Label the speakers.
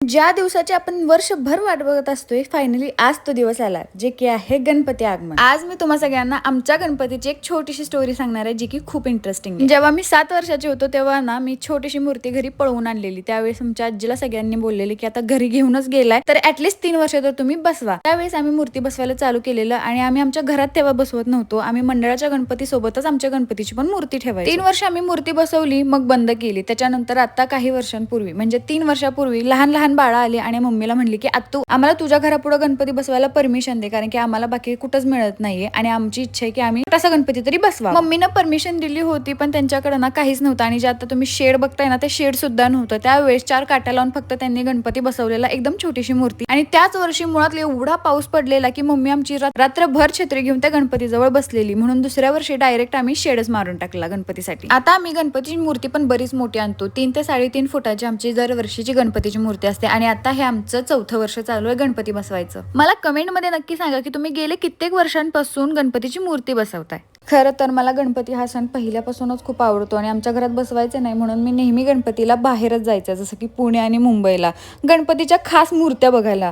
Speaker 1: ज्या दिवसाची आपण वर्षभर वाट बघत असतोय, फायनली आज तो दिवस आला, जे की आहे गणपती आगमन. आज मी तुम्हा सगळ्यांना आमच्या गणपतीची एक छोटीशी स्टोरी सांगणार आहे, जी की खूप इंटरेस्टिंग आहे. जेव्हा मी 7 वर्षाची होतो तेव्हा ना मी छोटीशी मूर्ती घरी पळवून आणलेली. त्यावेळेस आमच्या आजीला सगळ्यांनी बोललेली की आता घरी घेऊनच गेलाय तर ऍटलीस्ट 3 वर्ष तर तुम्ही बसवा. त्यावेळेस आम्ही मूर्ती बसवायला चालू केलेलं आणि आम्ही आमच्या घरात तेव्हा बसवत नव्हतो. आम्ही मंडळाच्या गणपती सोबतच आमच्या गणपतीची पण मूर्ती ठेवायची. 3 वर्ष आम्ही मूर्ती बसवली, मग बंद केली. त्याच्यानंतर आता काही वर्षांपूर्वी म्हणजे 3 वर्षापूर्वी लहान लहान बाळा आली आणि मम्मीला म्हणली की आत्तू आम्हाला तुझ्या घरापुढे गणपती बसवायला परमिशन दे, कारण की आम्हाला बाकी कुठंच मिळत नाहीये आणि आमची इच्छा आहे की आम्ही तसा गणपती तरी बसवा. मम्मीनं परमिशन दिली होती, पण त्यांच्याकडे ना काहीच नव्हतं आणि जे आता तुम्ही शेड बघताय ना ते शेड सुद्धा नव्हतं. त्यावेळेस 4 काट्या लावून फक्त त्यांनी गणपती बसवलेला, एकदम छोटीशी मूर्ती. आणि त्याच वर्षी मुळात एवढा पाऊस पडलेला की मम्मी आमची रात्रभर छत्री घेऊन त्या गणपतीजवळ बसलेली, म्हणून दुसऱ्या वर्षी डायरेक्ट आम्ही शेडच मारून टाकला गणपतीसाठी. आता आम्ही गणपतीची मूर्ती पण बरीच मोठी आणतो. 3 ते 3.5 फुटाची आमची दरवर्षीची गणपतीची मूर्ती असते आणि आता हे आमचं 4थं वर्ष चालू आहे गणपती बसवायचं. मला कमेंट मध्ये नक्की सांगा की तुम्ही गेले कित्येक वर्षांपासून गणपतीची मूर्ती बसवताय. खरं तर मला गणपती हा सण पहिल्यापासूनच खूप आवडतो आणि आमच्या घरात बसवायचे नाही म्हणून मी नेहमी गणपतीला बाहेरच जायचं, जसं की पुणे आणि मुंबईला गणपतीच्या खास मूर्त्या बघायला.